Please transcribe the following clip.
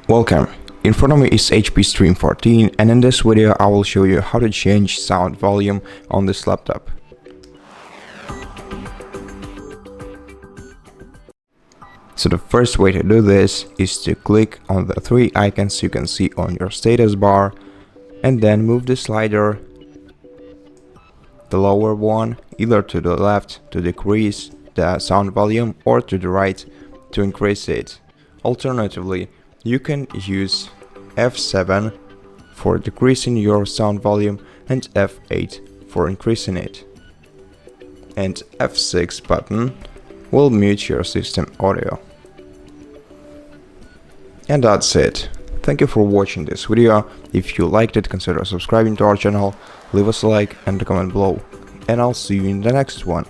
Welcome. In front of me is HP Stream 14, and in this video I will show you how to change sound volume on this laptop. So the first way to do this is to click on the three icons you can see on your status bar and then move the slider, the lower one, either to the left to decrease the sound volume or to the right to increase it. Alternatively, you can use F7 for decreasing your sound volume and F8 for increasing it. And F6 button will mute your system audio. And that's it. Thank you for watching this video. If you liked it, consider subscribing to our channel, leave us a like and a comment below. And I'll see you in the next one.